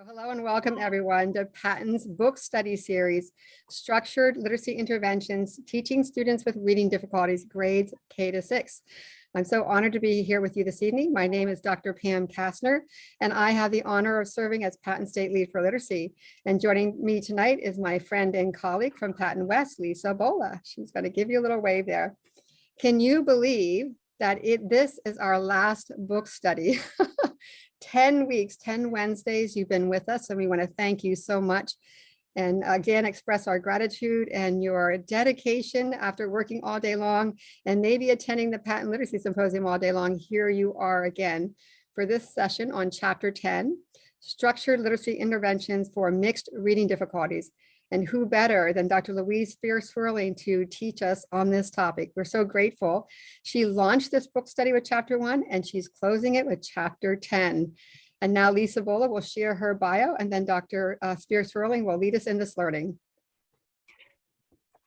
Hello and welcome everyone to PaTTAN's book study series, Structured Literacy Interventions, Teaching Students with Reading Difficulties, Grades K to 6. I'm so honored to be here with you this evening. My name is Dr. Pam Kastner, and I have the honor of serving as PaTTAN State Lead for Literacy. And joining me tonight is my friend and colleague from PaTTAN West, Lisa Bola. She's going to give you a little wave there. Can you believe that this is our last book study? 10 weeks, 10 Wednesdays you've been with us, and we want to thank you so much. And again, express our gratitude and your dedication after working all day long and maybe attending the PaTTAN Literacy Symposium all day long. Here you are again for this session on Chapter 10, Structured Literacy Interventions for Mixed Reading Difficulties. And who better than Dr. Louise Spear-Swerling to teach us on this topic? We're so grateful. She launched this book study with Chapter 1, and she's closing it with Chapter 10. And now Lisa Bola will share her bio, and then Dr. Spear-Swerling will lead us in this learning.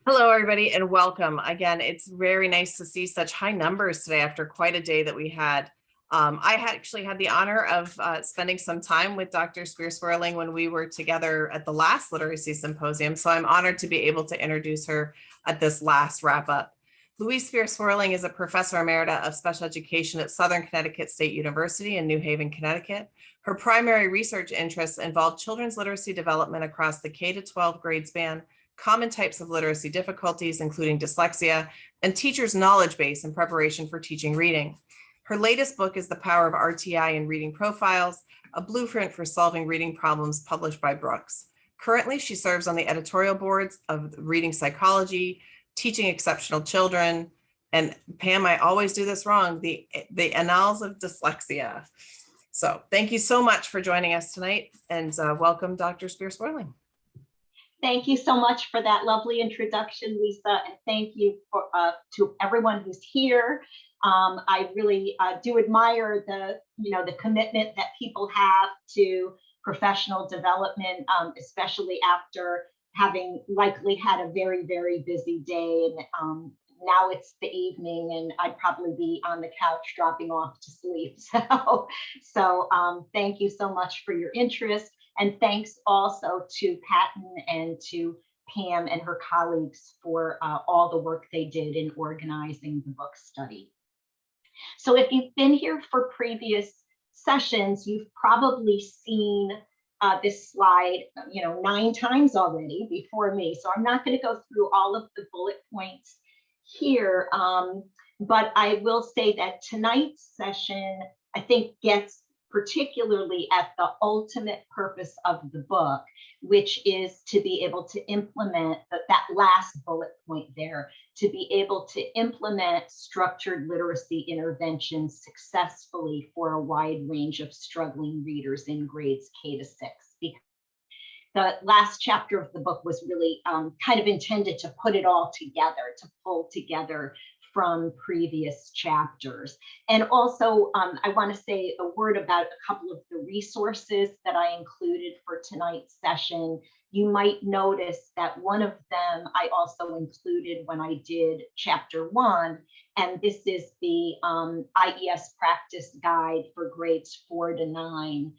Hello, everybody, and welcome. Again, it's very nice to see such high numbers today after quite a day that we had. I actually had the honor of spending some time with Dr. Spear-Swerling when we were together at the last Literacy Symposium, so I'm honored to be able to introduce her at this last wrap-up. Louise Spear-Swerling is a professor emerita of special education at Southern Connecticut State University in New Haven, Connecticut. Her primary research interests involve children's literacy development across the K-12 grade span, common types of literacy difficulties, including dyslexia, and teachers' knowledge base in preparation for teaching reading. Her latest book is The Power of RTI in Reading Profiles, a blueprint for solving reading problems, published by Brooks. Currently, she serves on the editorial boards of Reading Psychology, Teaching Exceptional Children, and Pam, I always do this wrong, the Annals of Dyslexia. So thank you so much for joining us tonight, and welcome, Dr. Spear-Swerling. Thank you so much for that lovely introduction, Lisa, and thank you for, to everyone who's here. I really do admire the commitment that people have to professional development, especially after having likely had a very, very busy day. And now it's the evening, and I'd probably be on the couch dropping off to sleep. So thank you so much for your interest. And thanks also to PaTTAN and to Pam and her colleagues for all the work they did in organizing the book study. So if you've been here for previous sessions, you've probably seen this slide, 9 times already before me. So I'm not going to go through all of the bullet points here, but I will say that tonight's session, I think, gets particularly at the ultimate purpose of the book, which is to be able to implement that last bullet point there, to be able to implement structured literacy interventions successfully for a wide range of struggling readers in grades K to 6. Because the last chapter of the book was really kind of intended to put it all together, to pull together from previous chapters. And also, I want to say a word about a couple of the resources that I included for tonight's session. You might notice that one of them I also included when I did Chapter 1, and this is the IES Practice Guide for grades 4 to 9.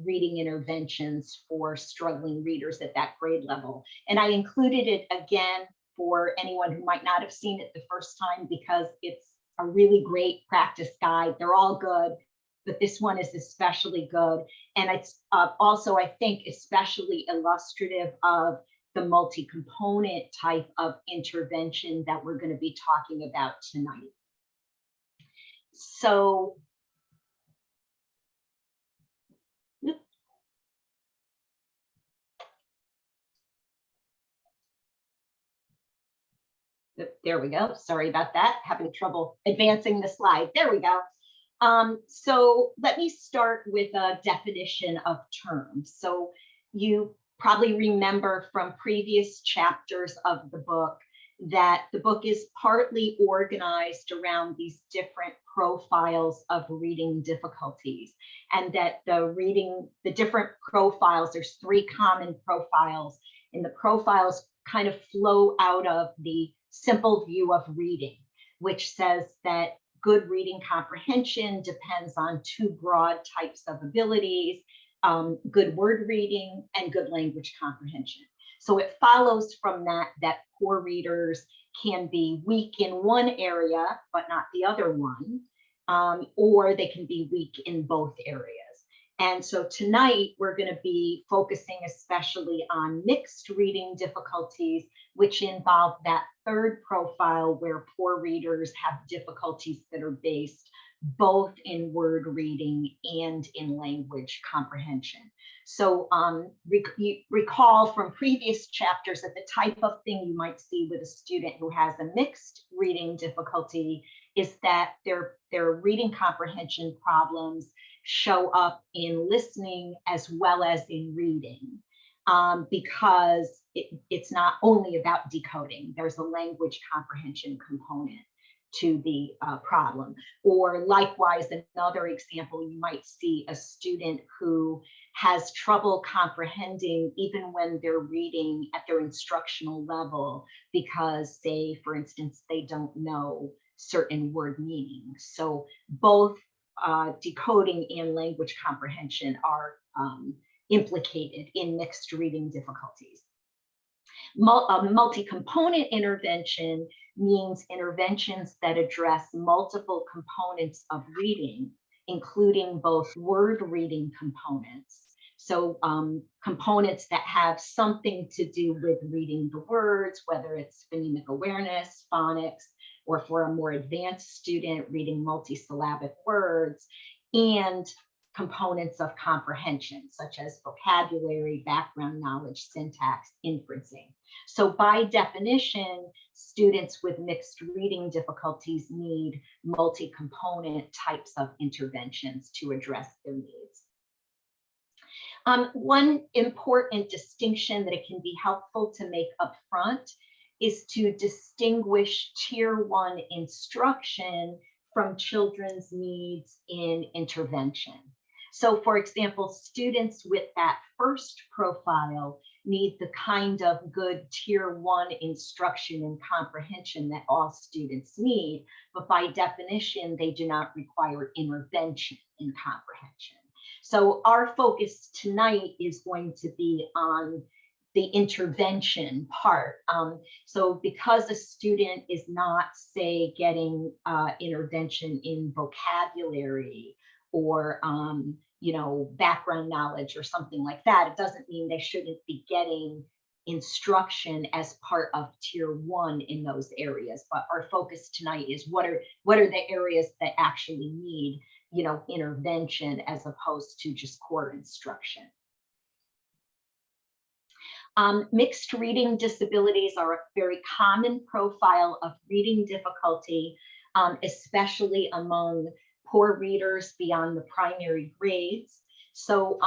Reading interventions for struggling readers at that grade level. And I included it again for anyone who might not have seen it the first time, because it's a really great practice guide. They're all good, but this one is especially good. And it's also, I think, especially illustrative of the multi-component type of intervention that we're going to be talking about tonight. So, there we go. Sorry about that. Having trouble advancing the slide. There we go. So let me start with a definition of terms. So you probably remember from previous chapters of the book that the book is partly organized around these different profiles of reading difficulties, and that the different profiles, there's 3 common profiles, and the profiles kind of flow out of the simple view of reading, which says that good reading comprehension depends on 2 broad types of abilities, good word reading, and good language comprehension. So it follows from that that poor readers can be weak in one area, but not the other one, or they can be weak in both areas. And so tonight we're going to be focusing especially on mixed reading difficulties, which involve that third profile where poor readers have difficulties that are based both in word reading and in language comprehension. So recall from previous chapters that the type of thing you might see with a student who has a mixed reading difficulty is that their reading comprehension problems show up in listening as well as in reading, because it's not only about decoding. There's a language comprehension component to the problem. Or likewise, another example, you might see a student who has trouble comprehending even when they're reading at their instructional level because, say, for instance, they don't know certain word meanings. So both decoding and language comprehension are implicated in mixed reading difficulties. Multi-component intervention means interventions that address multiple components of reading, including both word reading components. So components that have something to do with reading the words, whether it's phonemic awareness, phonics, or for a more advanced student, reading multisyllabic words, and components of comprehension, such as vocabulary, background knowledge, syntax, inferencing. So by definition, students with mixed reading difficulties need multi-component types of interventions to address their needs. One important distinction that it can be helpful to make up front is to distinguish Tier 1 instruction from children's needs in intervention. So for example, students with that first profile need the kind of good Tier 1 instruction and comprehension that all students need, but by definition, they do not require intervention in comprehension. So our focus tonight is going to be on the intervention part. So because a student is not, say, getting intervention in vocabulary or background knowledge or something like that, it doesn't mean they shouldn't be getting instruction as part of Tier 1 in those areas. But our focus tonight is what are the areas that actually need intervention as opposed to just core instruction. Mixed reading disabilities are a very common profile of reading difficulty, especially among poor readers beyond the primary grades. So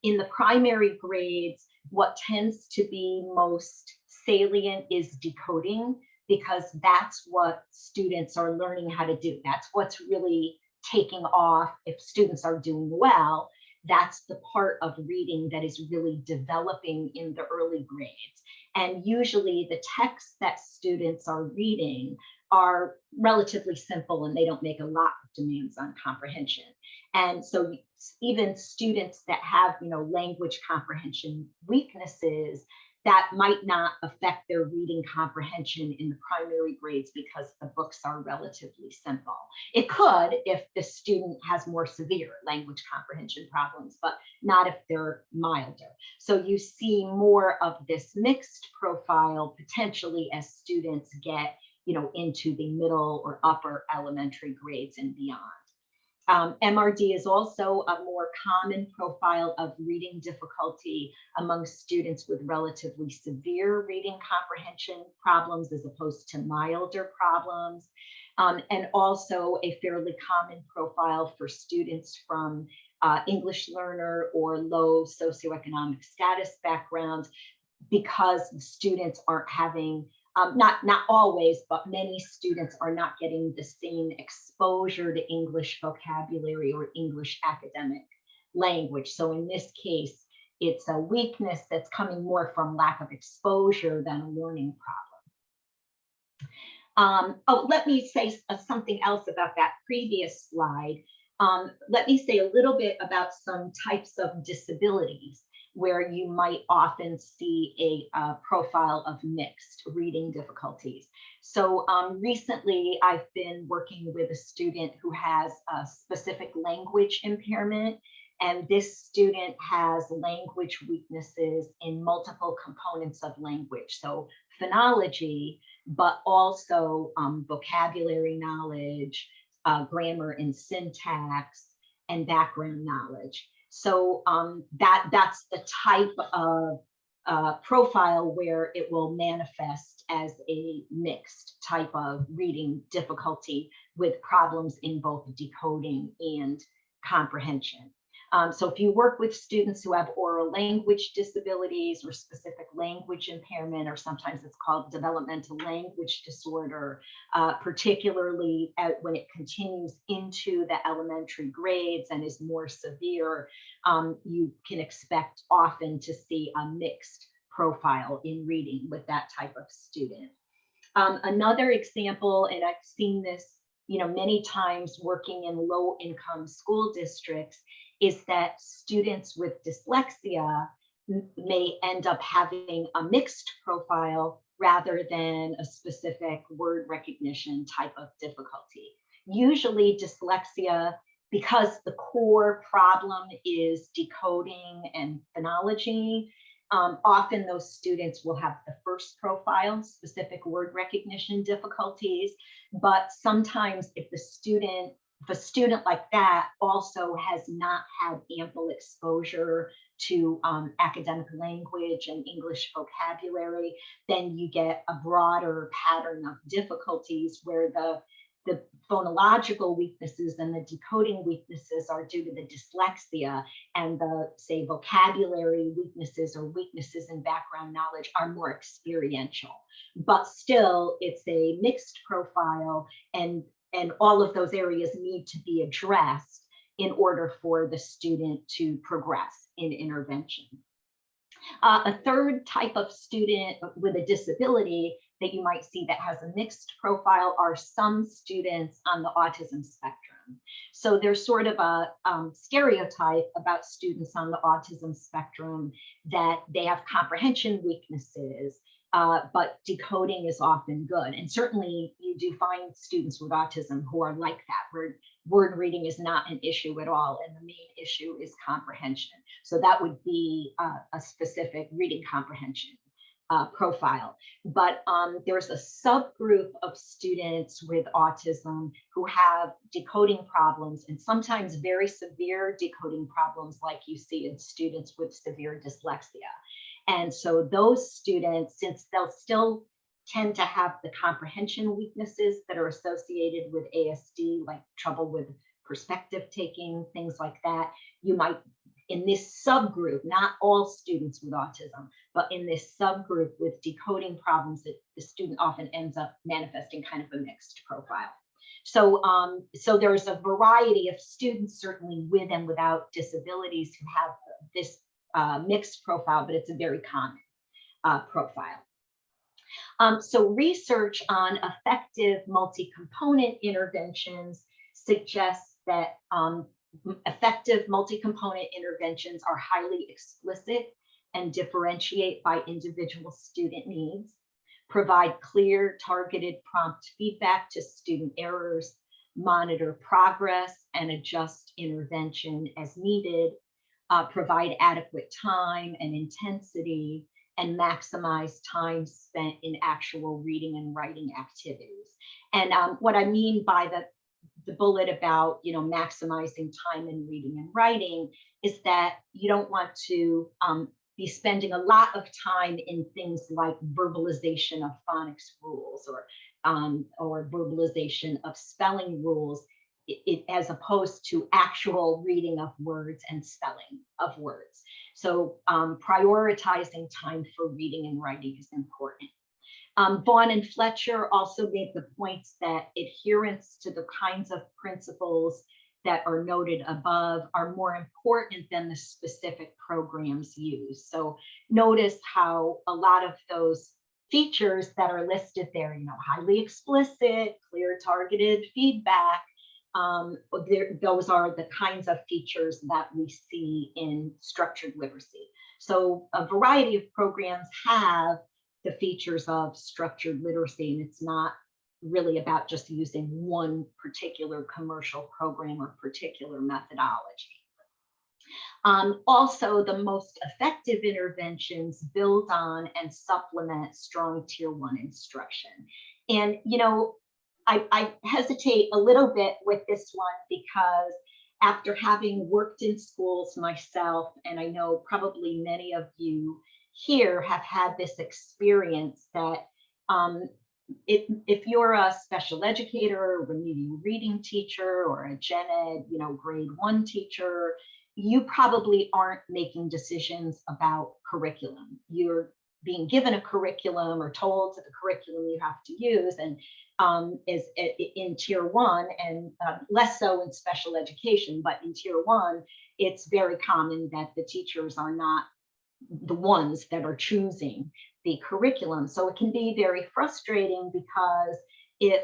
in the primary grades, what tends to be most salient is decoding, because that's what students are learning how to do. That's what's really taking off. If students are doing well, that's the part of reading that is really developing in the early grades. And usually the texts that students are reading are relatively simple and they don't make a lot of demands on comprehension. And so even students that have, language comprehension weaknesses, that might not affect their reading comprehension in the primary grades because the books are relatively simple. It could if the student has more severe language comprehension problems, but not if they're milder. So you see more of this mixed profile potentially as students get, into the middle or upper elementary grades and beyond. MRD is also a more common profile of reading difficulty among students with relatively severe reading comprehension problems as opposed to milder problems, and also a fairly common profile for students from English learner or low socioeconomic status backgrounds, because students aren't having not always, but many students are not getting the same exposure to English vocabulary or English academic language. So in this case, it's a weakness that's coming more from lack of exposure than a learning problem. Let me say something else about that previous slide. Let me say a little bit about some types of disabilities where you might often see a profile of mixed reading difficulties. So recently I've been working with a student who has a specific language impairment, and this student has language weaknesses in multiple components of language. So phonology, but also vocabulary knowledge, grammar and syntax, and background knowledge. So that's the type of profile where it will manifest as a mixed type of reading difficulty with problems in both decoding and comprehension. So if you work with students who have oral language disabilities or specific language impairment, or sometimes it's called developmental language disorder, particularly when it continues into the elementary grades and is more severe, you can expect often to see a mixed profile in reading with that type of student. Another example, and I've seen this many times working in low-income school districts, is that students with dyslexia may end up having a mixed profile rather than a specific word recognition type of difficulty. Usually dyslexia, because the core problem is decoding and phonology, often those students will have the first profile, specific word recognition difficulties, but sometimes if a student like that also has not had ample exposure to academic language and English vocabulary, then you get a broader pattern of difficulties where the phonological weaknesses and the decoding weaknesses are due to the dyslexia, and the, say, vocabulary weaknesses or weaknesses in background knowledge are more experiential. But still, it's a mixed profile, and all of those areas need to be addressed in order for the student to progress in intervention. A third type of student with a disability that you might see that has a mixed profile are some students on the autism spectrum. So there's sort of a stereotype about students on the autism spectrum that they have comprehension weaknesses, but decoding is often good. And certainly you do find students with autism who are like that, where word reading is not an issue at all, and the main issue is comprehension. So that would be a specific reading comprehension profile. But there's a subgroup of students with autism who have decoding problems, and sometimes very severe decoding problems like you see in students with severe dyslexia. And so those students, since they'll still tend to have the comprehension weaknesses that are associated with ASD, like trouble with perspective taking, things like that, you might, in this subgroup, not all students with autism, but in this subgroup with decoding problems, that the student often ends up manifesting kind of a mixed profile. So, so there's a variety of students, certainly with and without disabilities, who have this mixed profile, but it's a very common profile. So research on effective multi-component interventions suggests that effective multi-component interventions are highly explicit and differentiate by individual student needs, provide clear, targeted, prompt feedback to student errors, monitor progress and adjust intervention as needed, provide adequate time and intensity, and maximize time spent in actual reading and writing activities. And what I mean by the bullet about maximizing time in reading and writing is that you don't want to be spending a lot of time in things like verbalization of phonics rules or verbalization of spelling rules, as opposed to actual reading of words and spelling of words. So prioritizing time for reading and writing is important. Vaughan and Fletcher also made the points that adherence to the kinds of principles that are noted above are more important than the specific programs used. So notice how a lot of those features that are listed there, highly explicit, clear, targeted feedback, those are the kinds of features that we see in structured literacy. So a variety of programs have the features of structured literacy, and it's not really about just using one particular commercial program or particular methodology. Also, the most effective interventions build on and supplement strong Tier 1 instruction. And, you know, I hesitate a little bit with this one because after having worked in schools myself, and I know probably many of you here have had this experience that if you're a special educator, or remedial reading teacher, or a gen ed, you know, grade 1 teacher, you probably aren't making decisions about curriculum. You're being given a curriculum or told the curriculum you have to use, and is in Tier 1, and less so in special education, but in Tier 1, it's very common that the teachers are not the ones that are choosing the curriculum. So it can be very frustrating because if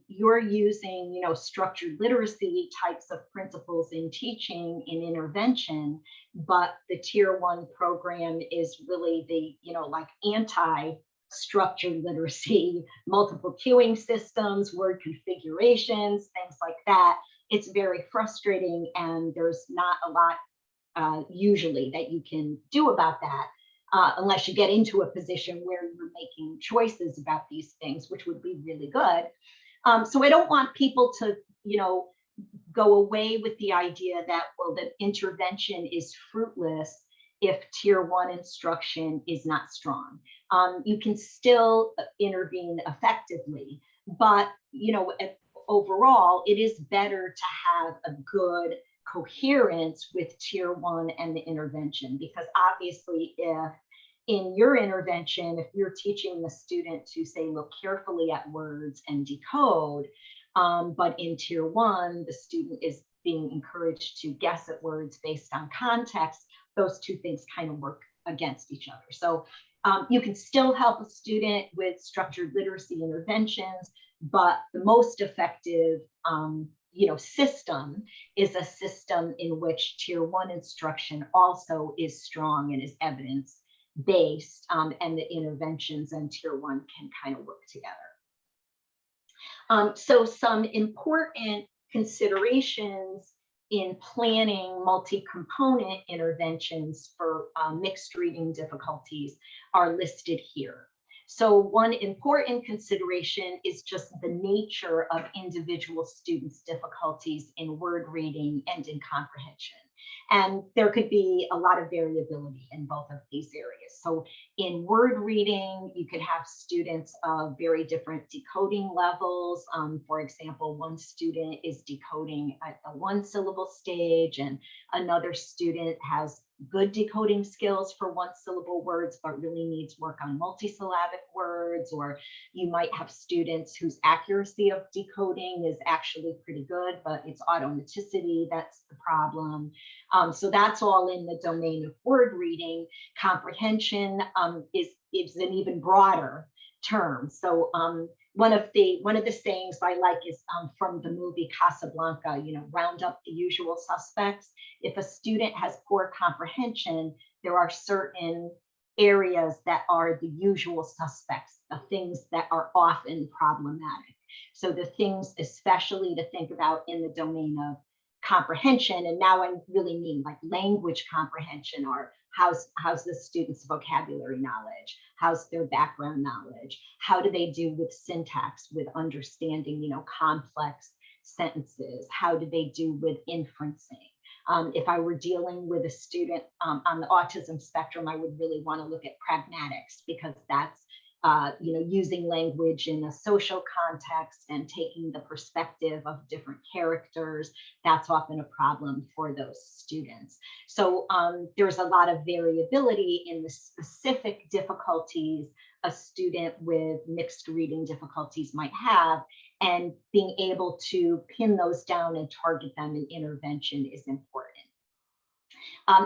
you're using, you know, structured literacy types of principles in teaching in intervention, but the Tier 1 program is really the, you know, like anti-structured literacy, multiple cueing systems, word configurations, things like that, it's very frustrating, and there's not a lot usually that you can do about that. Unless you get into a position where you're making choices about these things, which would be really good. So I don't want people to, you know, go away with the idea that, well, the intervention is fruitless if Tier 1 instruction is not strong. You can still intervene effectively, but, you know, overall, it is better to have a good coherence with Tier 1 and the intervention, because obviously if in your intervention, if you're teaching the student to say, look carefully at words and decode, but in Tier 1, the student is being encouraged to guess at words based on context, those two things kind of work against each other. So you can still help a student with structured literacy interventions, but the most effective you know, system is a system in which Tier 1 instruction also is strong and is evidence-based, and the interventions and Tier 1 can kind of work together. So some important considerations in planning multi-component interventions for mixed reading difficulties are listed here. So one important consideration is just the nature of individual students' difficulties in word reading and in comprehension. And there could be a lot of variability in both of these areas. So in word reading, you could have students of very different decoding levels. For example, one student is decoding at the 1-syllable stage, and another student has good decoding skills for 1-syllable words, but really needs work on multisyllabic words. Or you might have students whose accuracy of decoding is actually pretty good, but it's automaticity that's the problem. So that's all in the domain of word reading. Comprehension is an even broader term. So one of the sayings I like is from the movie Casablanca, you know, round up the usual suspects. If a student has poor comprehension, there are certain areas that are the usual suspects, the things that are often problematic. So the things especially to think about in the domain of comprehension, and now I really mean like language comprehension, or how's the student's vocabulary knowledge, how's their background knowledge, how do they do with syntax, with understanding, you know, complex sentences, how do they do with inferencing. If I were dealing with a student on the autism spectrum, I would really want to look at pragmatics, because that's you know, using language in a social context and taking the perspective of different characters. That's often a problem for those students. So there's a lot of variability in the specific difficulties a student with mixed reading difficulties might have, and being able to pin those down and target them in intervention is important.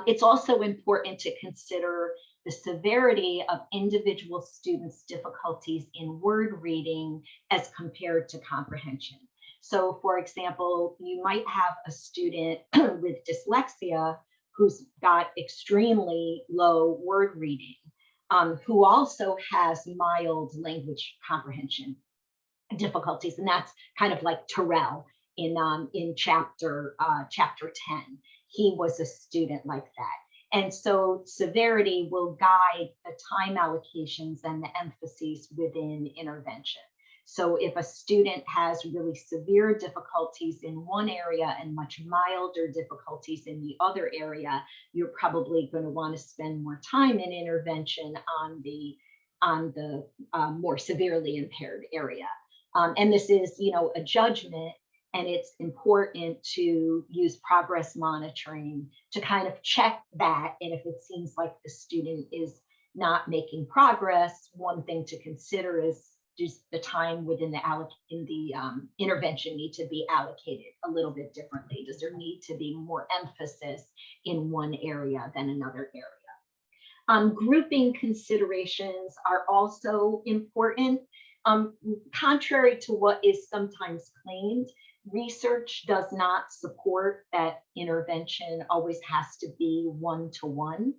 It's also important to consider the severity of individual students' difficulties in word reading as compared to comprehension. So for example, you might have a student with dyslexia who's got extremely low word reading, who also has mild language comprehension difficulties, and that's kind of like Terrell in chapter 10. He was a student like that. And so Severity will guide the time allocations and the emphases within intervention. So if a student has really severe difficulties in one area and much milder difficulties in the other area, you're probably going to want to spend more time in intervention on the more severely impaired area. And this is, you know, a judgment, and it's important to use progress monitoring to kind of check that. And if it seems like the student is not making progress, one thing to consider is, does the time within the intervention need to be allocated a little bit differently? Does there need to be more emphasis in one area than another area? Grouping considerations are also important. Contrary to what is sometimes claimed, research does not support that intervention always has to be one-to-one.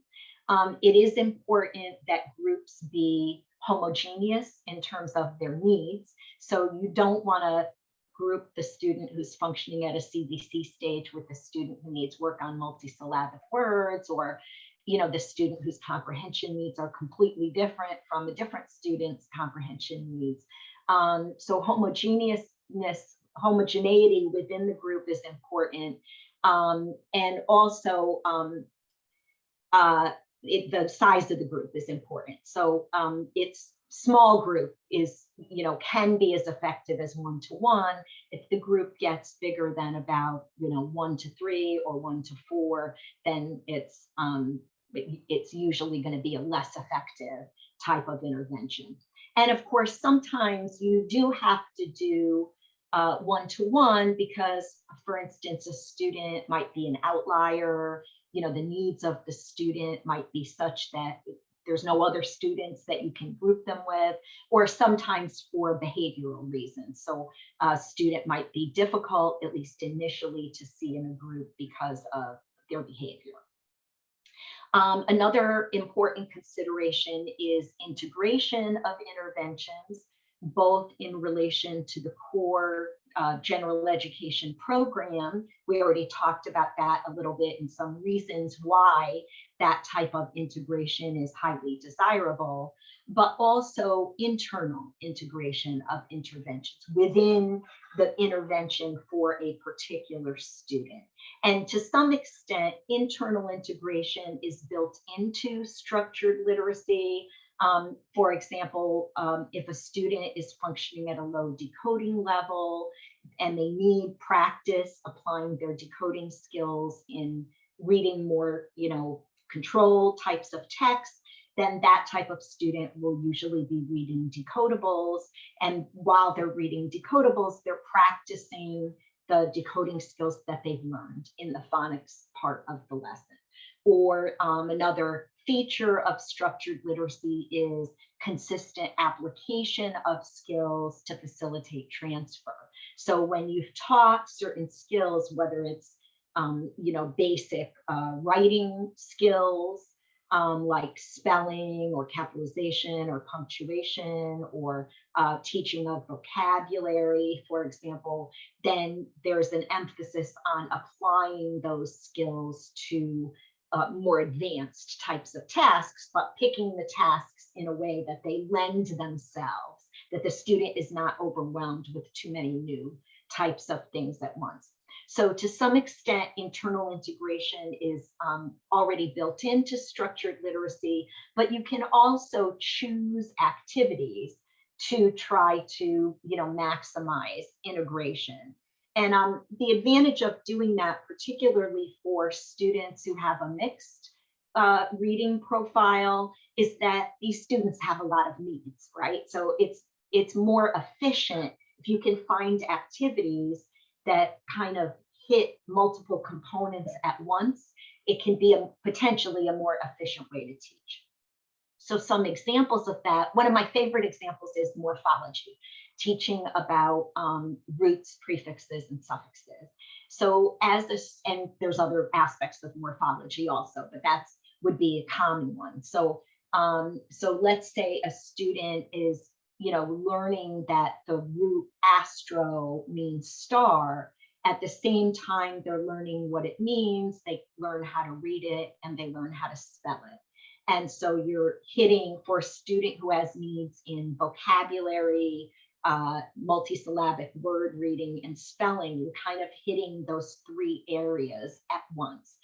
It is important that groups be homogeneous in terms of their needs. So you don't want to group the student who's functioning at a CBC stage with the student who needs work on multisyllabic words, or you know, the student whose comprehension needs are completely different from a different student's comprehension needs. So homogeneity within the group is important. And also the size of the group is important. So it's small group is, you know, can be as effective as one-to-one. If the group gets bigger than about, you know, 1 to 3 or 1 to 4, then it's usually going to be a less effective type of intervention. And of course, sometimes you do have to do one-to-one because, for instance, a student might be an outlier. You know, the needs of the student might be such that there's no other students that you can group them with, or sometimes for behavioral reasons. So a student might be difficult, at least initially, to see in a group because of their behavior. Another important consideration is integration of interventions, both in relation to the core general education program. We already talked about that a little bit, and some reasons why that type of integration is highly desirable, but also internal integration of interventions within the intervention for a particular student. And to some extent, internal integration is built into structured literacy. For example, if a student is functioning at a low decoding level and they need practice applying their decoding skills in reading more, you know, controlled types of text, then that type of student will usually be reading decodables. And while they're reading decodables, they're practicing the decoding skills that they've learned in the phonics part of the lesson. Or another feature of structured literacy is consistent application of skills to facilitate transfer. So when you've taught certain skills, whether it's you know, basic writing skills like spelling or capitalization or punctuation, or teaching of vocabulary, for example, then there's an emphasis on applying those skills to more advanced types of tasks, but picking the tasks in a way that they lend themselves, that the student is not overwhelmed with too many new types of things at once. So to some extent, internal integration is already built into structured literacy, but you can also choose activities to try to, you know, maximize integration. And the advantage of doing that, particularly for students who have a mixed reading profile, is that these students have a lot of needs, right? So it's more efficient if you can find activities that kind of hit multiple components at once. It can be potentially a more efficient way to teach. So some examples of that, one of my favorite examples is morphology. teaching about roots, prefixes, and suffixes. So as this, and there's other aspects of morphology also, but that's would be a common one. So so let's say a student is, you know, learning that the root astro means star. At the same time, they're learning what it means, they learn how to read it, and they learn how to spell it. And so you're hitting, for a student who has needs in vocabulary, multisyllabic word reading, and spelling, you're kind of hitting those three areas at once.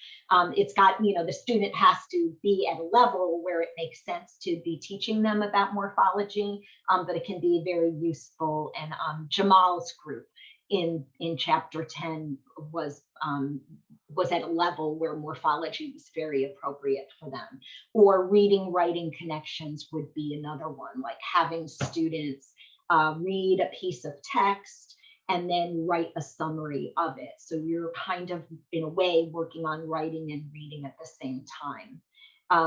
It's got, you know, the student has to be at a level where it makes sense to be teaching them about morphology, but it can be very useful. And Jamal's group in chapter 10 was at a level where morphology was very appropriate for them. Or reading, writing connections would be another one, like having students read a piece of text and then write a summary of it. So you're kind of, in a way, working on writing and reading at the same time.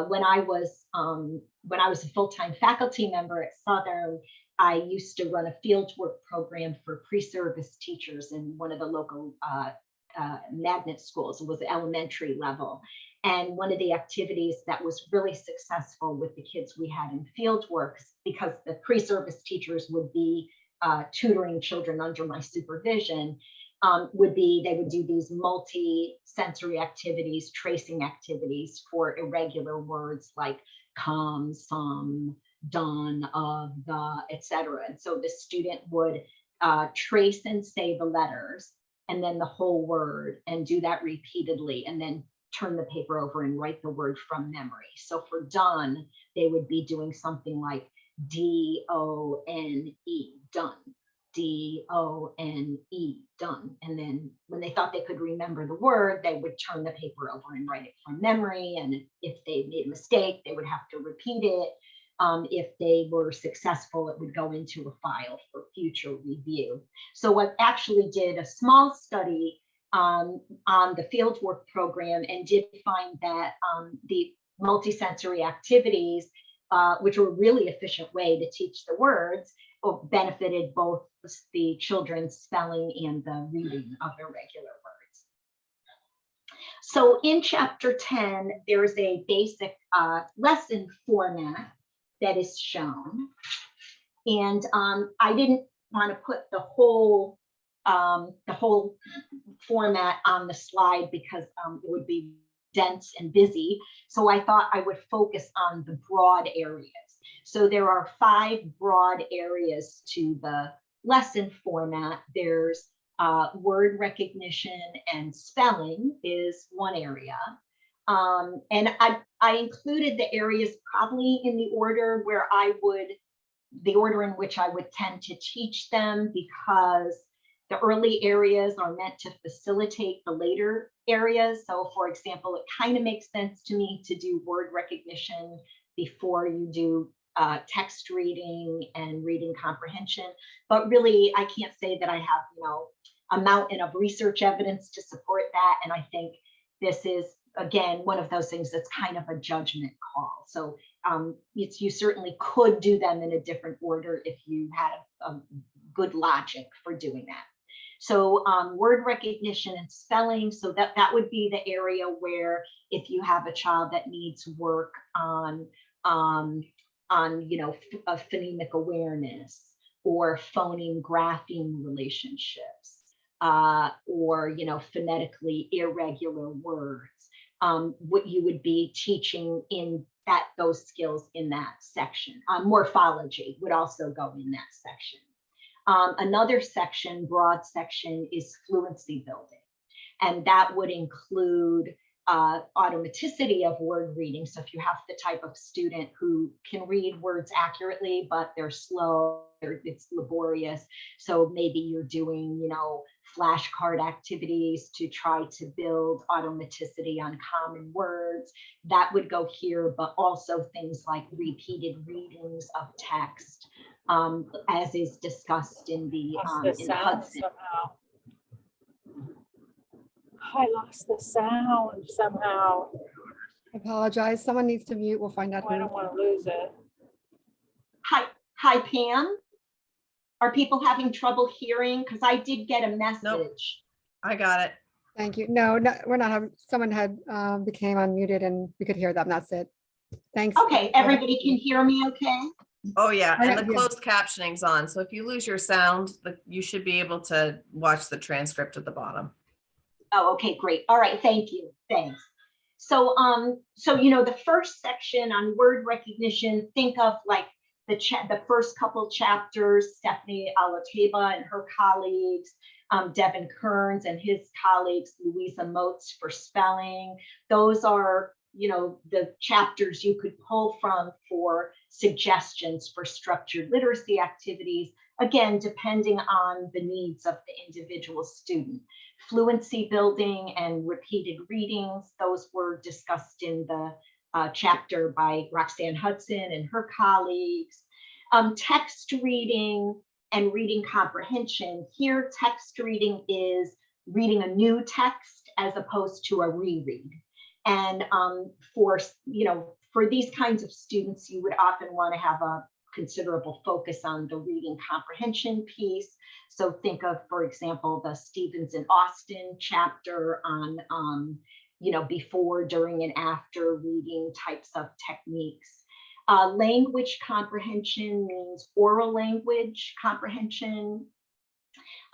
When I was a full-time faculty member at Southern, I used to run a fieldwork program for pre-service teachers in one of the local magnet schools. It was elementary level. And one of the activities that was really successful with the kids we had in fieldwork, because the pre-service teachers would be tutoring children under my supervision, would be they would do these multi-sensory activities, tracing activities for irregular words like come, some, done, of, the, etc. And so the student would trace and say the letters and then the whole word, and do that repeatedly, and then turn the paper over and write the word from memory. So for done, they would be doing something like D-O-N-E, done, D-O-N-E, done. And then when they thought they could remember the word, they would turn the paper over and write it from memory. And if they made a mistake, they would have to repeat it. If they were successful, it would go into a file for future review. So I actually did a small study on the fieldwork program and did find that the multisensory activities, which were a really efficient way to teach the words, benefited both the children's spelling and the reading of irregular words. So in chapter 10, there is a basic lesson format that is shown. And I didn't want to put the whole format on the slide because it would be dense and busy. So I thought I would focus on the broad areas. So there are 5 broad areas to the lesson format. There's word recognition and spelling is one area. And I included the areas probably in the order where the order in which I would tend to teach them, because the early areas are meant to facilitate the later areas. So for example, it kind of makes sense to me to do word recognition before you do text reading and reading comprehension. But really, I can't say that I have, you know, a mountain of research evidence to support that. And I think this is, again, one of those things that's kind of a judgment call. So you certainly could do them in a different order if you had a good logic for doing that. So word recognition and spelling, so that would be the area where if you have a child that needs work on you know, a phonemic awareness or phoneme grapheme relationships, or, you know, phonetically irregular words, what you would be teaching in those skills in that section. Morphology would also go in that section. Another section, broad section, is fluency building. And that would include automaticity of word reading. So if you have the type of student who can read words accurately, but they're slow, it's laborious. So maybe you're doing, you know, flashcard activities to try to build automaticity on common words. That would go here, but also things like repeated readings of text, as is discussed in the Hudson. Somehow. I lost the sound somehow. I apologize. Someone needs to mute. We'll find out I who. don't want to lose it. Hi, Pam. Are people having trouble hearing? Because I did get a message. I got it. Thank you. No, no, we're not having, someone had became unmuted and we could hear them. That's it. Thanks. Okay, everybody can hear me okay? Oh, yeah. And the Yeah. closed captioning's on. So if you lose your sound, you should be able to watch the transcript at the bottom. Oh, okay, great. All right, thank you. Thanks. So, the first section on word recognition, think of like the first couple chapters, Stephanie Alateba and her colleagues, Devin Kearns and his colleagues, Louisa Moats for spelling. Those are, the chapters you could pull from for suggestions for structured literacy activities, again, depending on the needs of the individual student. Fluency building and repeated readings, those were discussed in the chapter by Roxanne Hudson and her colleagues. Text reading and reading comprehension. Here, text reading is reading a new text as opposed to a reread. And for these kinds of students, you would often want to have a considerable focus on the reading comprehension piece. So think of, for example, the Stevens and Austin chapter on, before, during, and after reading types of techniques. Language comprehension means oral language comprehension.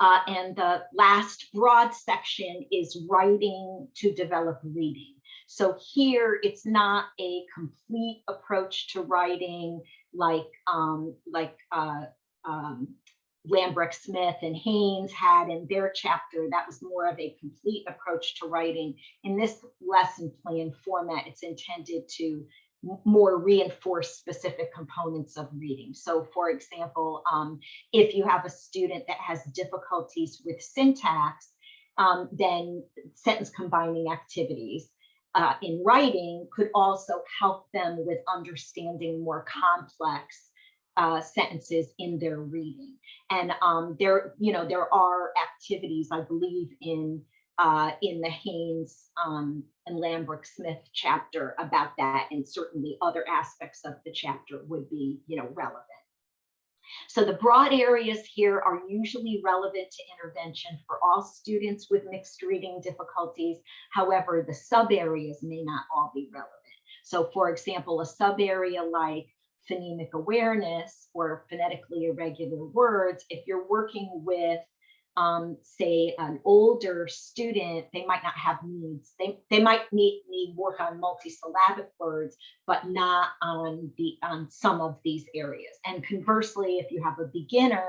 And the last broad section is writing to develop reading. So here it's not a complete approach to writing like Lambrecht Smith and Haynes had in their chapter. That was more of a complete approach to writing. In this lesson plan format, it's intended to more reinforce specific components of reading. So for example, if you have a student that has difficulties with syntax, then sentence combining activities in writing could also help them with understanding more complex sentences in their reading. And there are activities, I believe, in the Haynes and Lambrecht Smith chapter about that, and certainly other aspects of the chapter would be, relevant. So the broad areas here are usually relevant to intervention for all students with mixed reading difficulties. However, the sub areas may not all be relevant. So for example, a sub area like phonemic awareness or phonetically irregular words, if you're working with say an older student, they might not have needs. They might need work on multisyllabic words, but not on some of these areas. And conversely, if you have a beginner,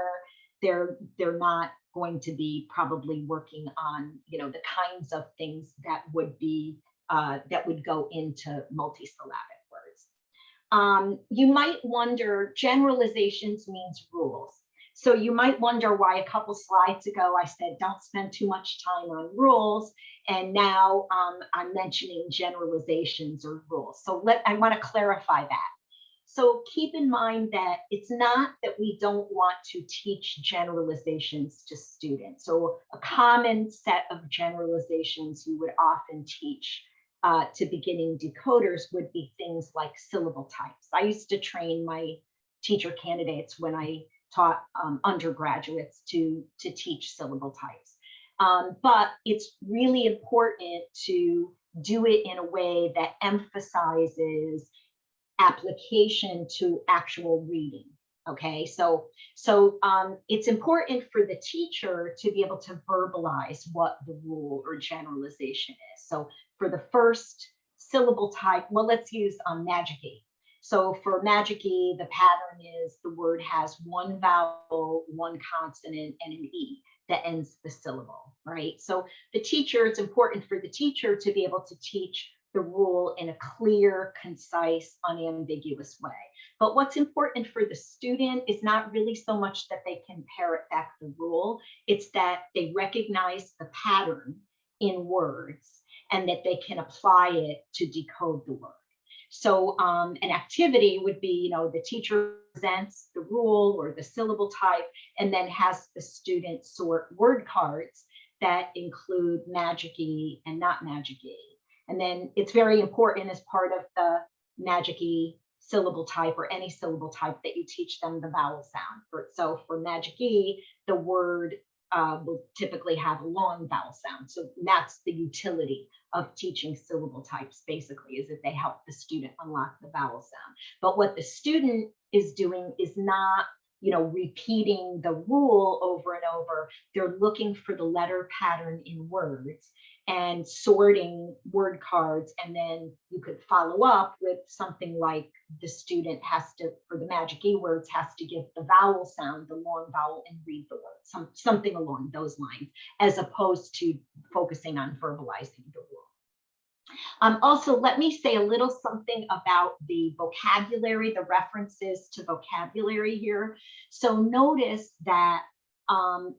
they're not going to be probably working on the kinds of things that would be that would go into multisyllabic words. You might wonder, generalizations means rules. So you might wonder why a couple slides ago I said don't spend too much time on rules, and now I'm mentioning generalizations or rules. So I want to clarify that. So keep in mind that it's not that we don't want to teach generalizations to students. So a common set of generalizations you would often teach to beginning decoders would be things like syllable types. I used to train my teacher candidates when I taught undergraduates to teach syllable types. But it's really important to do it in a way that emphasizes application to actual reading. Okay, so it's important for the teacher to be able to verbalize what the rule or generalization is. So for the first syllable type, well, let's use Magic-E. So for Magic-E, the pattern is the word has one vowel, one consonant, and an E that ends the syllable, right? So it's important for the teacher to be able to teach the rule in a clear, concise, unambiguous way. But what's important for the student is not really so much that they can parrot back the rule, it's that they recognize the pattern in words and that they can apply it to decode the word. So an activity would be, the teacher presents the rule or the syllable type and then has the student sort word cards that include Magic-E and not Magic-E. And then it's very important as part of the Magic-E syllable type or any syllable type that you teach them the vowel sound. So for Magic E, the word will typically have a long vowel sound. So that's the utility of teaching syllable types, basically, is that they help the student unlock the vowel sound. But what the student is doing is not, repeating the rule over and over. They're looking for the letter pattern in words and sorting word cards. And then you could follow up with something like the student has to, for the Magic E words, has to give the vowel sound, the long vowel, and read the word, something along those lines, as opposed to focusing on verbalizing the rule. Also, let me say a little something about the vocabulary, the references to vocabulary here. So notice that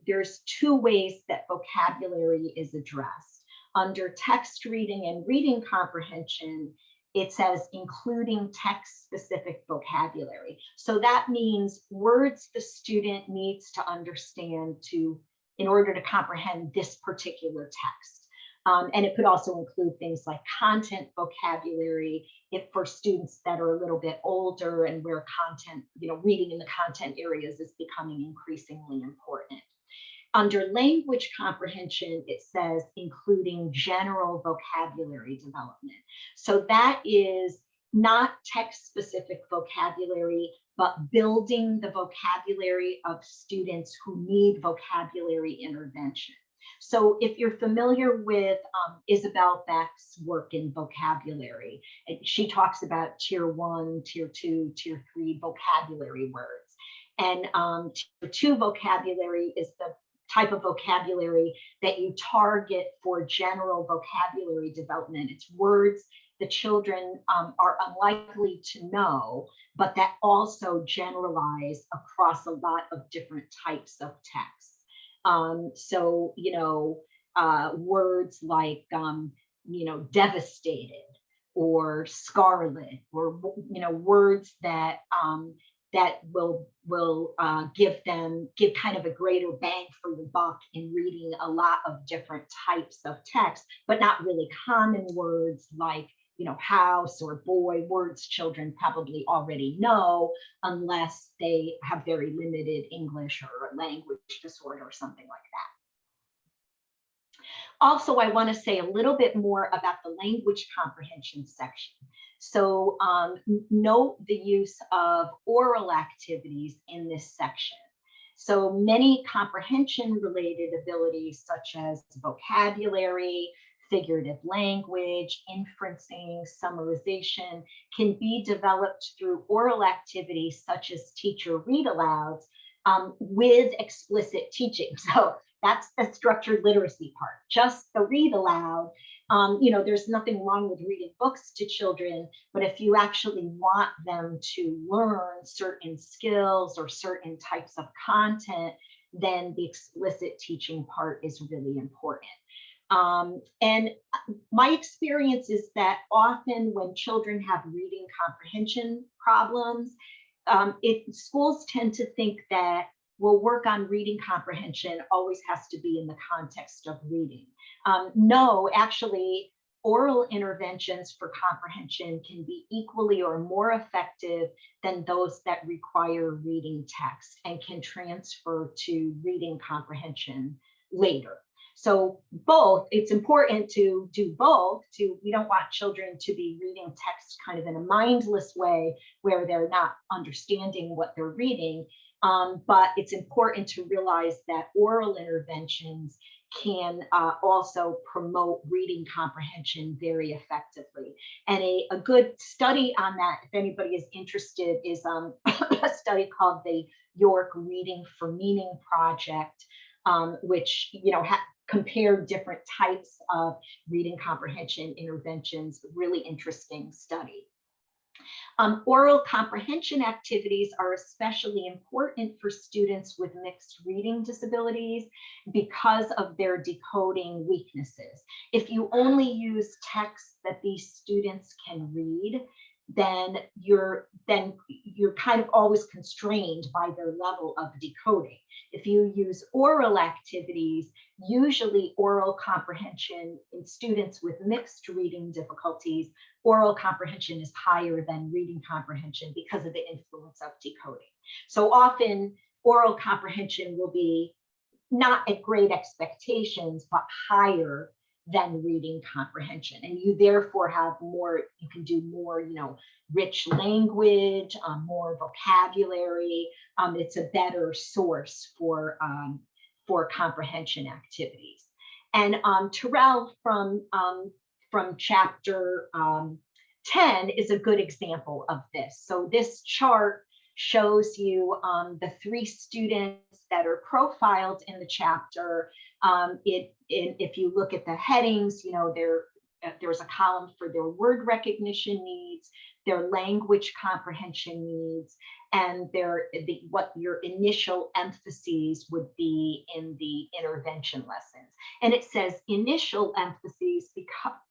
there's two ways that vocabulary is addressed. Under text reading and reading comprehension, it says including text-specific vocabulary. So that means words the student needs to understand in order to comprehend this particular text. And it could also include things like content vocabulary, if for students that are a little bit older and where content, reading in the content areas is becoming increasingly important. Under language comprehension, it says including general vocabulary development. So that is not text-specific vocabulary, but building the vocabulary of students who need vocabulary intervention. So if you're familiar with Isabel Beck's work in vocabulary, she talks about tier 1, tier 2, tier 3 vocabulary words. And tier 2 vocabulary is the type of vocabulary that you target for general vocabulary development. It's words the children are unlikely to know, but that also generalize across a lot of different types of texts. So, words like, devastated or scarlet, or, words that that will give kind of a greater bang for the buck in reading a lot of different types of text, but not really common words like, house or boy, words children probably already know unless they have very limited English or a language disorder or something like that. Also, I want to say a little bit more about the language comprehension section. So note the use of oral activities in this section. So many comprehension related abilities such as vocabulary, figurative language, inferencing, summarization can be developed through oral activities such as teacher read-alouds with explicit teaching. So that's the structured literacy part, just the read aloud. There's nothing wrong with reading books to children, but if you actually want them to learn certain skills or certain types of content, then the explicit teaching part is really important. And my experience is that often when children have reading comprehension problems, schools tend to think that we'll work on reading comprehension always has to be in the context of reading. No, actually, oral interventions for comprehension can be equally or more effective than those that require reading text and can transfer to reading comprehension later. So both, it's important to do both. We don't want children to be reading text kind of in a mindless way where they're not understanding what they're reading. But it's important to realize that oral interventions can also promote reading comprehension very effectively. And a good study on that, if anybody is interested, is a study called the York Reading for Meaning Project, which compared different types of reading comprehension interventions. Really interesting study. Oral comprehension activities are especially important for students with mixed reading disabilities because of their decoding weaknesses. If you only use text that these students can read, then you're kind of always constrained by their level of decoding. If you use oral activities, usually oral comprehension in students with mixed reading difficulties, oral comprehension is higher than reading comprehension because of the influence of decoding. So often oral comprehension will be not at great expectations, but higher than reading comprehension. And you therefore have more, you can do more, rich language, more vocabulary. It's a better source for comprehension activities. And Terrell from chapter 10 is a good example of this. So this chart shows you the 3 students that are profiled in the chapter. If you look at the headings, there's a column for their word recognition needs, their language comprehension needs, and what your initial emphases would be in the intervention lessons. And it says initial emphases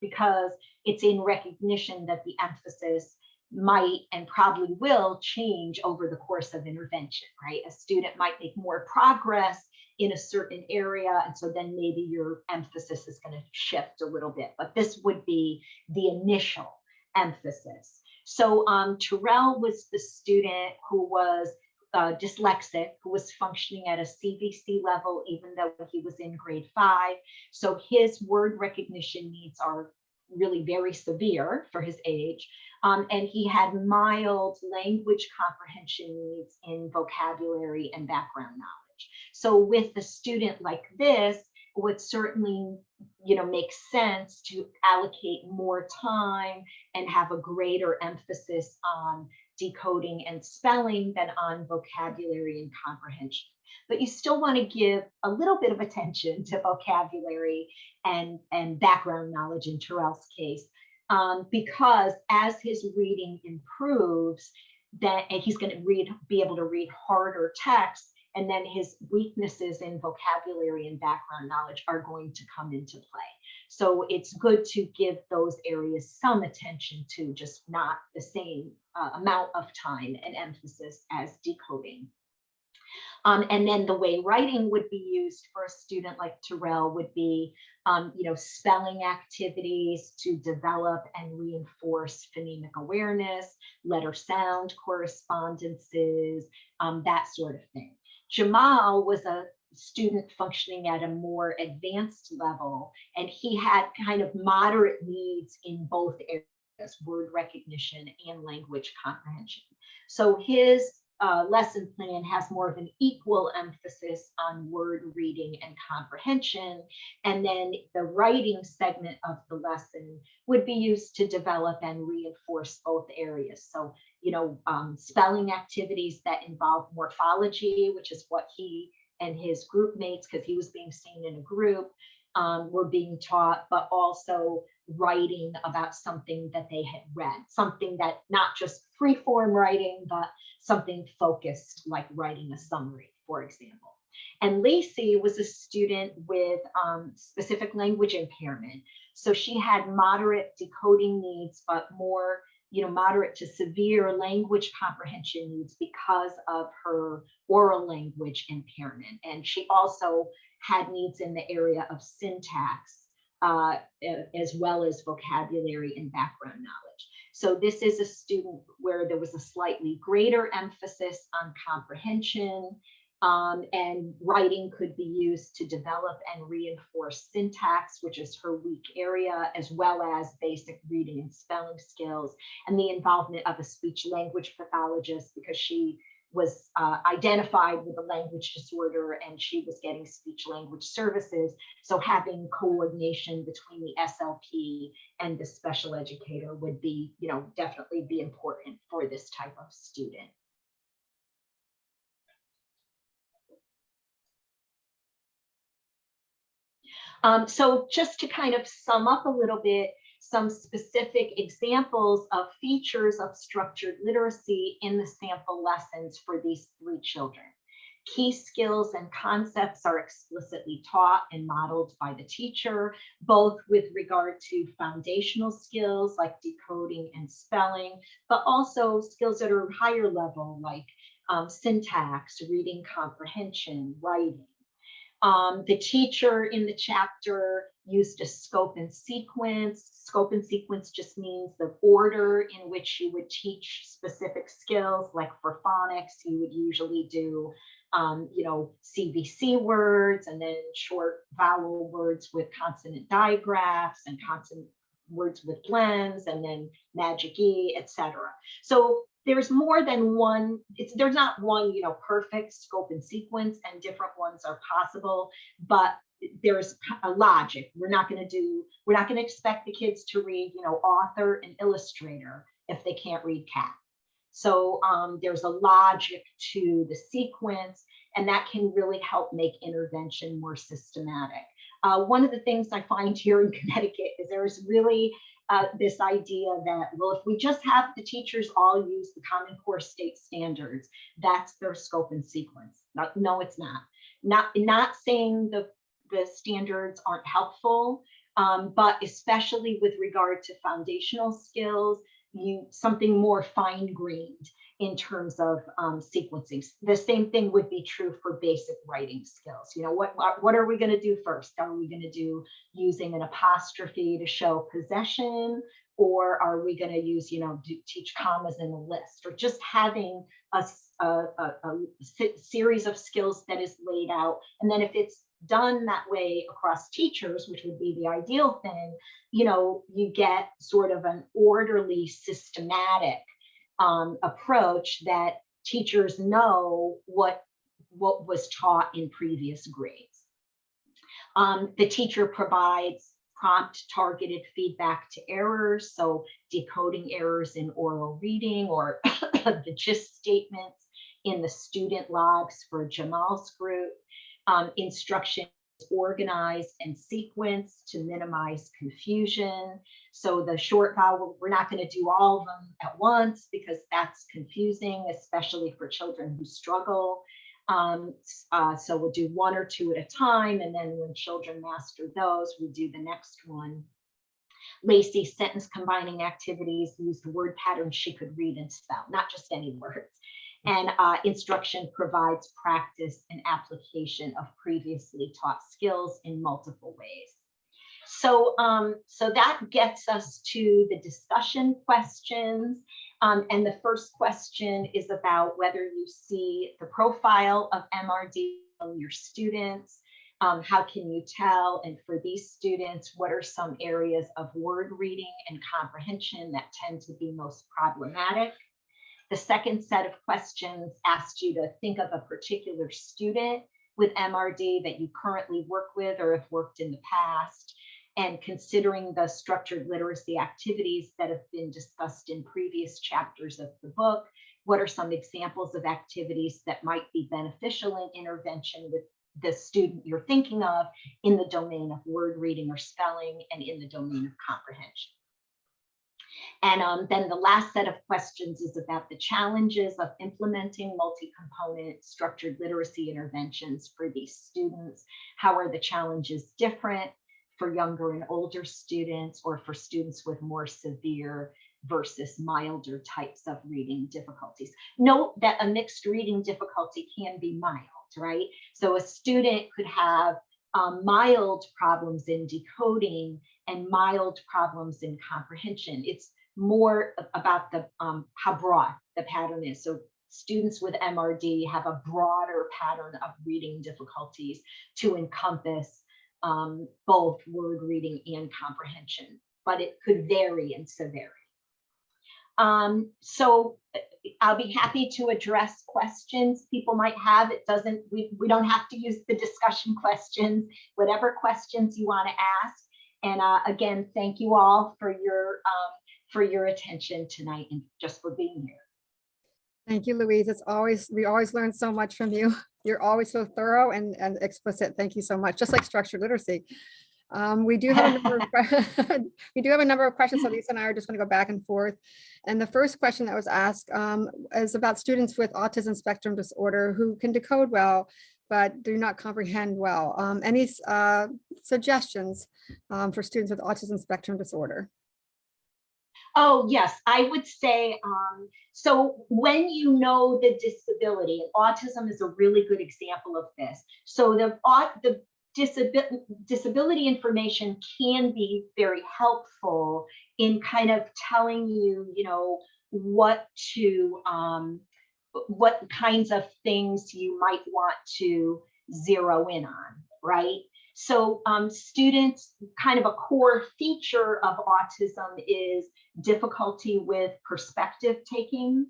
because it's in recognition that the emphasis might and probably will change over the course of intervention, right? A student might make more progress in a certain area, and so then maybe your emphasis is going to shift a little bit, but this would be the initial emphasis. So Terrell was the student who was dyslexic, who was functioning at a CVC level, even though he was in grade 5. So his word recognition needs are really very severe for his age. And he had mild language comprehension needs in vocabulary and background knowledge. So with a student like this, it would certainly, make sense to allocate more time and have a greater emphasis on decoding and spelling than on vocabulary and comprehension. But you still want to give a little bit of attention to vocabulary and background knowledge in Terrell's case, because as his reading improves, that he's going to be able to read harder text, and then his weaknesses in vocabulary and background knowledge are going to come into play. So it's good to give those areas some attention to, just not the same amount of time and emphasis as decoding. And then the way writing would be used for a student like Terrell would be, spelling activities to develop and reinforce phonemic awareness, letter sound correspondences, that sort of thing. Jamal was a student functioning at a more advanced level, and he had kind of moderate needs in both areas, word recognition and language comprehension. So his lesson plan has more of an equal emphasis on word reading and comprehension, and then the writing segment of the lesson would be used to develop and reinforce both areas. So, spelling activities that involve morphology, which is what he and his group mates, because he was being seen in a group, were being taught, but also writing about something that they had read, something that not just free-form writing, but something focused, like writing a summary, for example. And Lacey was a student with specific language impairment. So she had moderate decoding needs, but more, moderate to severe language comprehension needs because of her oral language impairment. And she also had needs in the area of syntax, as well as vocabulary and background knowledge. So this is a student where there was a slightly greater emphasis on comprehension, and writing could be used to develop and reinforce syntax, which is her weak area, as well as basic reading and spelling skills, and the involvement of a speech language pathologist, because she was identified with a language disorder and she was getting speech language services. So having coordination between the SLP and the special educator would be, definitely be important for this type of student. So just to kind of sum up a little bit, some specific examples of features of structured literacy in the sample lessons for these 3 children. Key skills and concepts are explicitly taught and modeled by the teacher, both with regard to foundational skills like decoding and spelling, but also skills that are higher level like syntax, reading comprehension, writing. The teacher in the chapter used a scope and sequence. Scope and sequence just means the order in which you would teach specific skills. Like for phonics, you would usually do, CVC words and then short vowel words with consonant digraphs and consonant words with blends and then magic E, etc. So there's more than one, there's not one, perfect scope and sequence, and different ones are possible, but there's a logic. We're not going to expect the kids to read, author and illustrator if they can't read cat. So there's a logic to the sequence, and that can really help make intervention more systematic. One of the things I find here in Connecticut is there's really this idea that, well, if we just have the teachers all use the Common Core state standards, that's their scope and sequence. No, it's not. Not saying the standards aren't helpful, but especially with regard to foundational skills, something more fine-grained in terms of sequencing. The same thing would be true for basic writing skills. What are we going to do first? Are we going to do using an apostrophe to show possession, or are we going to use, teach commas in a list, or just having a series of skills that is laid out? And then if it's done that way across teachers, which would be the ideal thing, you get sort of an orderly, systematic approach that teachers know what was taught in previous grades. The teacher provides prompt targeted feedback to errors, so decoding errors in oral reading or the gist statements in the student logs for Jamal's group. Instruction is organized and sequenced to minimize confusion. So the short vowel, we're not going to do all of them at once because that's confusing, especially for children who struggle. So we'll do one or two at a time, and then when children master those, we do the next one. Lacey's sentence combining activities use the word patterns she could read and spell, not just any words. And instruction provides practice and application of previously taught skills in multiple ways. So, so that gets us to the discussion questions. And the first question is about whether you see the profile of MRD on your students. How can you tell? And for these students, what are some areas of word reading and comprehension that tend to be most problematic? The second set of questions asked you to think of a particular student with MRD that you currently work with or have worked in the past, and considering the structured literacy activities that have been discussed in previous chapters of the book. What are some examples of activities that might be beneficial in intervention with the student you're thinking of in the domain of word reading or spelling and in the domain of comprehension? And then the last set of questions is about the challenges of implementing multi-component structured literacy interventions for these students. How are the challenges different for younger and older students, or for students with more severe versus milder types of reading difficulties? Note that a mixed reading difficulty can be mild, right? So a student could have mild problems in decoding and mild problems in comprehension. It's more about the how broad the pattern is. So students with MRD have a broader pattern of reading difficulties to encompass both word reading and comprehension, but it could vary in severity. So I'll be happy to address questions people might have. It doesn't, we don't have to use the discussion questions, whatever questions you want to ask. And again, thank you all for your attention tonight and just for being here. Thank you, Louise. We always learn so much from you. You're always so thorough and explicit. Thank you so much. Just like structured literacy. We do have a number of we do have a number of questions, so Lisa and I are just going to go back and forth. And the first question that was asked is about students with autism spectrum disorder who can decode well, but do not comprehend well. Any suggestions for students with autism spectrum disorder? Oh, yes, I would say, so when you know the disability, and autism is a really good example of this. So the disability information can be very helpful in kind of telling you, you know, what kinds of things you might want to zero in on, right? So students, kind of a core feature of autism is difficulty with perspective taking.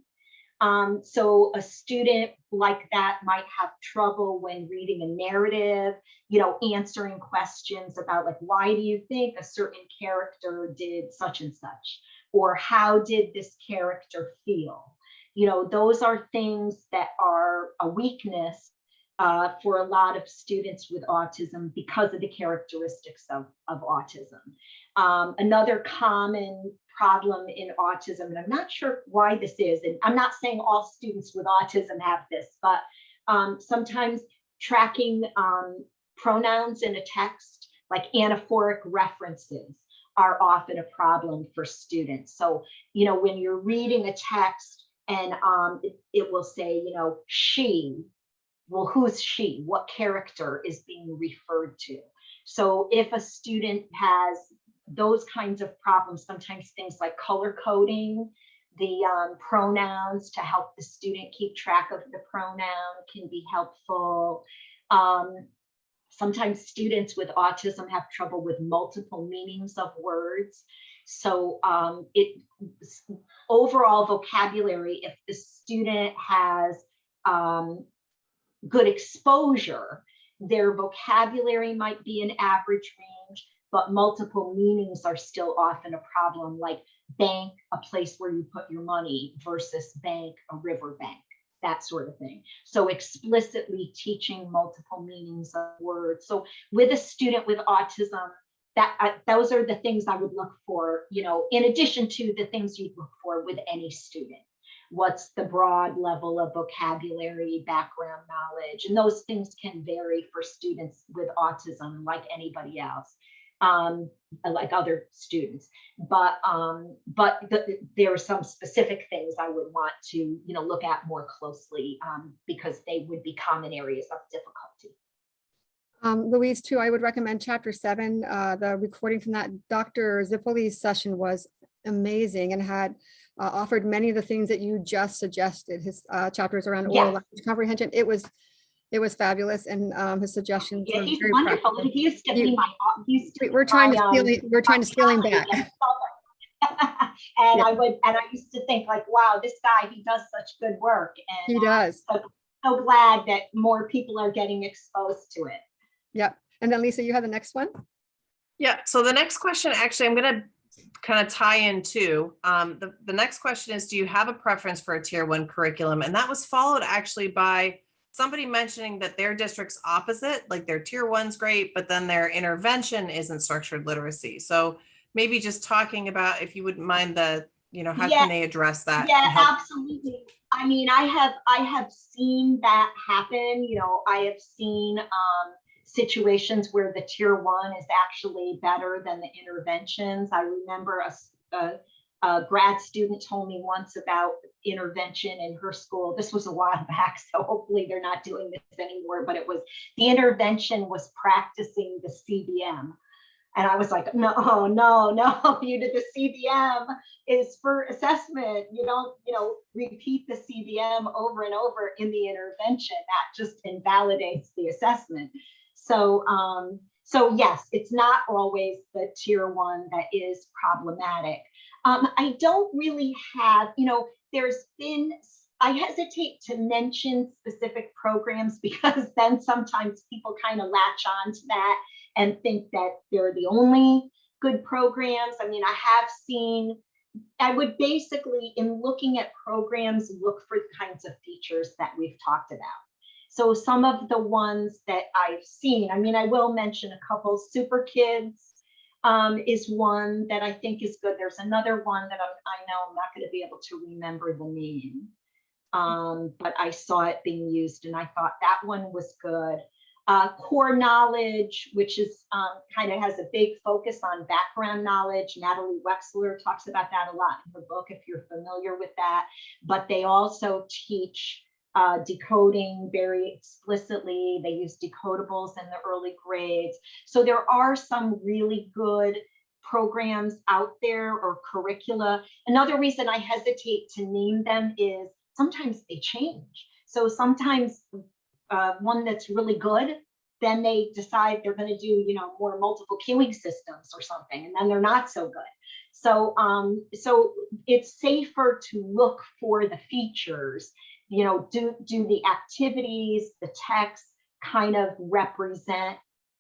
So a student like that might have trouble when reading a narrative, you know, answering questions about like, why do you think a certain character did such and such? Or how did this character feel? You know, those are things that are a weakness for a lot of students with autism because of the characteristics of autism. Another common problem in autism, and I'm not sure why this is, and I'm not saying all students with autism have this, but sometimes tracking pronouns in a text, like anaphoric references, are often a problem for students. So, you know, when you're reading a text and it will say, you know, she, well, who's she? What character is being referred to? So if a student has those kinds of problems, sometimes things like color coding the pronouns to help the student keep track of the pronoun can be helpful. Sometimes students with autism have trouble with multiple meanings of words. So overall vocabulary, if the student has good exposure, their vocabulary might be an average range, but multiple meanings are still often a problem, like bank, a place where you put your money, versus bank, a river bank, that sort of thing. So explicitly teaching multiple meanings of words. So with a student with autism, those are the things I would look for, you know, in addition to the things you'd look for with any student. What's the broad level of vocabulary, background knowledge, and those things can vary for students with autism like anybody else, like other students. But there are some specific things I would want to, you know, look at more closely because they would be common areas of difficulty. Louise, too, I would recommend Chapter 7. The recording from that Dr. Zippoli's session was amazing and had offered many of the things that you just suggested. His chapters around oral language comprehension. It was fabulous, and his suggestions. Yeah, he's very wonderful. practical. He used to be my. We're trying to steal him back. And I used to think like, wow, this guy, he does such good work. And He does. So glad that more people are getting exposed to it. Yep. And then Lisa, you have the next one. Yeah. So the next question, actually, I'm going to kind of tie in too. The next question is, do you have a preference for a tier 1 curriculum? And that was followed actually by somebody mentioning that their district's opposite, like their tier 1's great, but then their intervention isn't structured literacy. So maybe just talking about, if you wouldn't mind, how can they address that? Yeah, absolutely. I mean, I have seen that happen. You know, I have seen situations where the tier 1 is actually better than the interventions. I remember a grad student told me once about intervention in her school. This was a while back, so hopefully they're not doing this anymore, but it was, the intervention was practicing the CBM. And I was like, no, you did the CBM is for assessment. You don't, repeat the CBM over and over in the intervention. That just invalidates the assessment. So yes, it's not always the tier 1 that is problematic. I don't really have, I hesitate to mention specific programs because then sometimes people kind of latch on to that and think that they're the only good programs. I mean, I would basically, in looking at programs, look for the kinds of features that we've talked about. So some of the ones that I've seen, I mean, I will mention a couple. Super Kids is one that I think is good. There's another one that I know I'm not going to be able to remember the name, but I saw it being used and I thought that one was good. Core Knowledge, which is kind of has a big focus on background knowledge. Natalie Wexler talks about that a lot in her book, if you're familiar with that. But they also teach decoding very explicitly. They use decodables in the early grades. So there are some really good programs out there or curricula. Another reason I hesitate to name them is sometimes they change. So sometimes one that's really good, then they decide they're going to do, you know, more multiple cueing systems or something, and then they're not so good. So, so it's safer to look for the features, you know, do the activities, the text kind of represent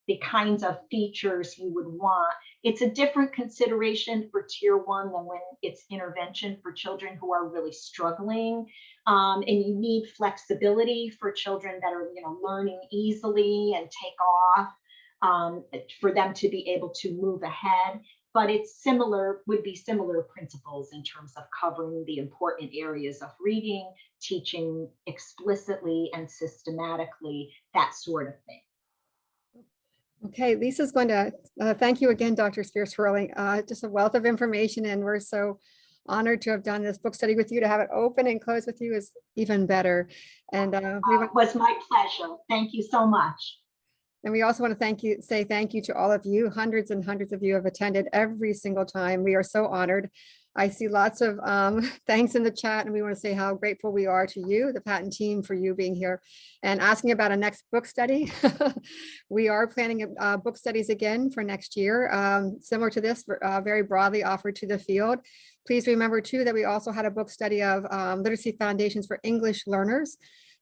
the kinds of features you would want. It's a different consideration for tier 1 than when it's intervention for children who are really struggling. And you need flexibility for children that are, you know, learning easily and take off, for them to be able to move ahead. But it's similar, would be similar principles in terms of covering the important areas of reading, teaching explicitly and systematically, that sort of thing. Okay, Lisa's going to thank you again, Dr. Spear-Swerling. Just a wealth of information, and we're so honored to have done this book study with you. To have it open and close with you is even better. And it was my pleasure. Thank you so much. And we also want to say thank you to all of you. Hundreds and hundreds of you have attended every single time. We are so honored. I see lots of thanks in the chat, and we want to say how grateful we are to you, the PaTTAN team, for you being here and asking about a next book study. We are planning book studies again for next year, similar to this, very broadly offered to the field. Please remember too that we also had a book study of literacy foundations for English learners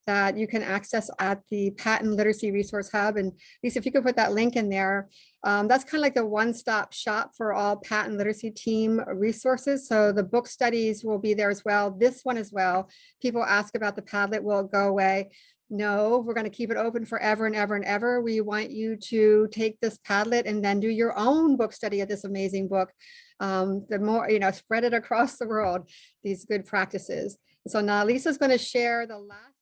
that you can access at the PaTTAN Literacy Resource Hub. And Lisa, if you could put that link in there, that's kind of like the one-stop shop for all PaTTAN literacy team resources. So the book studies will be there as well. This one as well. People ask about the Padlet, will it go away? No, we're going to keep it open forever and ever and ever. We want you to take this Padlet and then do your own book study of this amazing book. The more, you know, spread it across the world, these good practices. So now Lisa's going to share the last